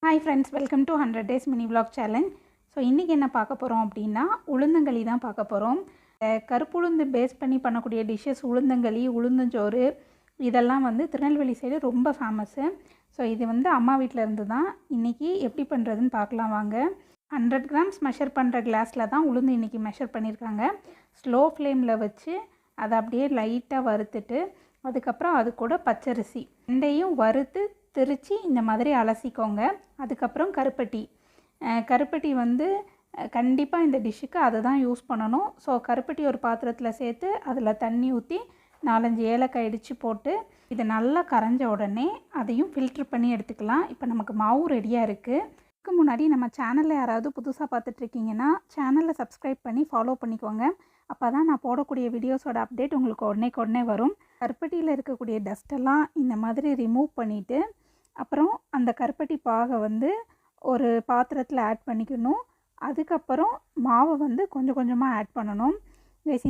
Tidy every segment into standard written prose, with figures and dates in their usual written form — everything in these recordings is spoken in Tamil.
Hi friends, welcome to 100 days mini vlog challenge. So இன்றைக்கி என்ன பார்க்க போகிறோம் அப்படின்னா உளுந்தங்களி தான் பார்க்க போகிறோம். கருப்புளுந்து பேஸ் பண்ணி பண்ணக்கூடிய டிஷ்ஷஸ் உளுந்தங்களி, உளுந்தஞ்சோறு இதெல்லாம் வந்து திருநெல்வேலி சைடு ரொம்ப ஃபேமஸ்ஸு. ஸோ இது வந்து அம்மா வீட்டில் இருந்து தான். இன்றைக்கி எப்படி பண்ணுறதுன்னு பார்க்கலாம் வாங்க. 100 கிராம்ஸ் மெஷர் பண்ணுற கிளாஸில் தான் உளுந்து இன்றைக்கி மெஷர் பண்ணியிருக்காங்க. ஸ்லோ ஃப்ளேமில் வச்சு அதை அப்படியே லைட்டாக வறுத்துட்டு அதுக்கப்புறம் அது கூட பச்சரிசி ரெண்டையும் வறுத்து திரித்து இந்த மாதிரி அலசிக்கோங்க. அதுக்கப்புறம் கருப்பட்டி வந்து கண்டிப்பாக இந்த டிஷ்ஷுக்கு அதை தான் யூஸ் பண்ணணும். ஸோ கருப்பட்டி ஒரு பாத்திரத்தில் சேர்த்து அதில் தண்ணி ஊற்றி 4-5 ஏலக்காய் இடித்து போட்டு இது நல்லா கரைஞ்ச உடனே அதையும் ஃபில்ட்ரு பண்ணி எடுத்துக்கலாம். இப்போ நமக்கு மாவு ரெடியாக இருக்குது. இதுக்கு முன்னாடி நம்ம சேனலில் யாராவது புதுசாக பார்த்துட்ருக்கீங்கன்னா சேனலை சப்ஸ்கிரைப் பண்ணி ஃபாலோ பண்ணிக்கோங்க. அப்போ தான் நான் போடக்கூடிய வீடியோஸோட அப்டேட் உங்களுக்கு உடனே வரும். கருப்பட்டியில் இருக்கக்கூடிய டஸ்ட்டெல்லாம் இந்த மாதிரி ரிமூவ் பண்ணிவிட்டு அப்புறம் அந்த கருப்பட்டி பாகை வந்து ஒரு பாத்திரத்தில் ஆட் பண்ணிக்கணும். அதுக்கப்புறம் மாவை வந்து கொஞ்சம் கொஞ்சமாக ஆட் பண்ணணும்.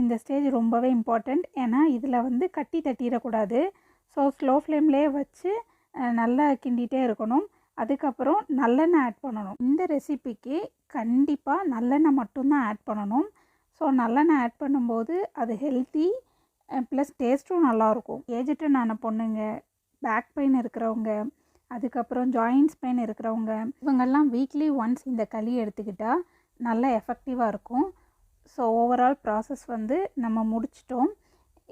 இந்த ஸ்டேஜ் ரொம்பவே இம்பார்ட்டண்ட். ஏன்னா இதில் வந்து கட்டி தட்டிடக்கூடாது. ஸோ ஸ்லோ ஃப்ளேம்லேயே வச்சு நல்லா கிண்டிகிட்டே இருக்கணும். அதுக்கப்புறம் நல்லெண்ணெய் ஆட் பண்ணணும். இந்த ரெசிபிக்கு கண்டிப்பாக நல்லெண்ணெய் மட்டும்தான் ஆட் பண்ணணும். ஸோ நல்லெண்ணெய் ஆட் பண்ணும்போது அது ஹெல்த்தி ப்ளஸ் டேஸ்ட்டும் நல்லாயிருக்கும். ஏஜ்டான பொண்ணுங்க, பேக் பெயின் இருக்கிறவங்க, அதுக்கப்புறம் ஜாயின்ஸ் பெயின் இருக்கிறவங்க இவங்கெல்லாம் வீக்லி ஒன்ஸ் இந்த களி எடுத்துக்கிட்டால் நல்லா எஃபெக்டிவாக இருக்கும். ஸோ ஓவரால் ப்ராசஸ் வந்து நம்ம முடிச்சிட்டோம்.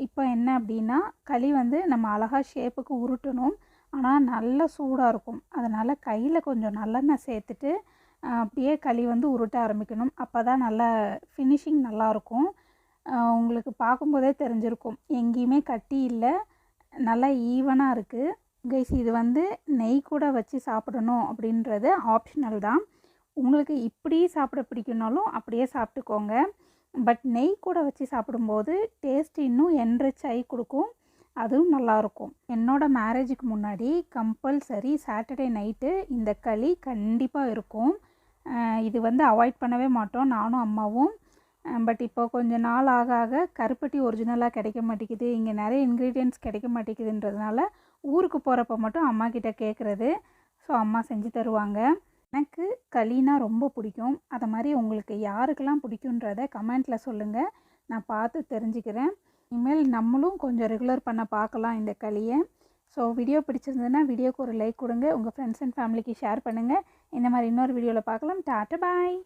இப்போ என்ன அப்படின்னா களி வந்து நம்ம அழகாக ஷேப்புக்கு உருட்டணும். ஆனால் நல்ல சூடாக இருக்கும். அதனால் கையில் கொஞ்சம் நல்லெண்ணெய் சேர்த்துட்டு அப்படியே களி வந்து உருட்ட ஆரம்பிக்கணும். அப்போ தான் நல்லா ஃபினிஷிங் நல்லாயிருக்கும். உங்களுக்கு பார்க்கும்போதே தெரிஞ்சிருக்கும், எங்கேயுமே கட்டி இல்லை, நல்லா ஈவனாக இருக்குது. கைஸ் இது வந்து நெய் கூட வச்சு சாப்பிடணும் அப்படின்றது ஆப்ஷனல் தான். உங்களுக்கு இப்படி சாப்பிட பிடிக்குனாலும் அப்படியே சாப்பிட்டுக்கோங்க. பட் நெய் கூட வச்சு சாப்பிடும்போது டேஸ்ட் இன்னும் என்ரிச் ஆகி கொடுக்கும். அதுவும் நல்லாயிருக்கும். என்னோடய மேரேஜுக்கு முன்னாடி கம்பல்சரி சாட்டர்டே நைட்டு இந்த களி கண்டிப்பாக இருக்கும். இது வந்து அவாய்ட் பண்ணவே மாட்டோம் நானும் அம்மாவும். பட் இப்போ கொஞ்சம் நாள் ஆக ஆக கருப்பட்டி ஒரிஜினலாக கிடைக்க மாட்டேங்குது, இங்கே நிறைய இன்க்ரீடியன்ட்ஸ் கிடைக்க மாட்டேங்குதுன்றதுனால ஊருக்கு போகிறப்ப மட்டும் அம்மா கிட்டே கேட்குறது. ஸோ அம்மா செஞ்சு தருவாங்க. எனக்கு களினா ரொம்ப பிடிக்கும். அதை மாதிரி உங்களுக்கு யாருக்கெல்லாம் பிடிக்குன்றத கமெண்ட்டில் சொல்லுங்கள், நான் பார்த்து தெரிஞ்சுக்கிறேன். இனிமேல் நம்மளும் கொஞ்சம் ரெகுலர் பண்ண பார்க்கலாம் இந்த களியை. ஸோ வீடியோ பிடிச்சிருந்ததுன்னா வீடியோக்கு ஒரு லைக் கொடுங்க, உங்கள் ஃப்ரெண்ட்ஸ் அண்ட் ஃபேமிலிக்கு ஷேர் பண்ணுங்கள். இந்த மாதிரி இன்னொரு வீடியோவில் பார்க்கலாம். டாட்டா பாய்.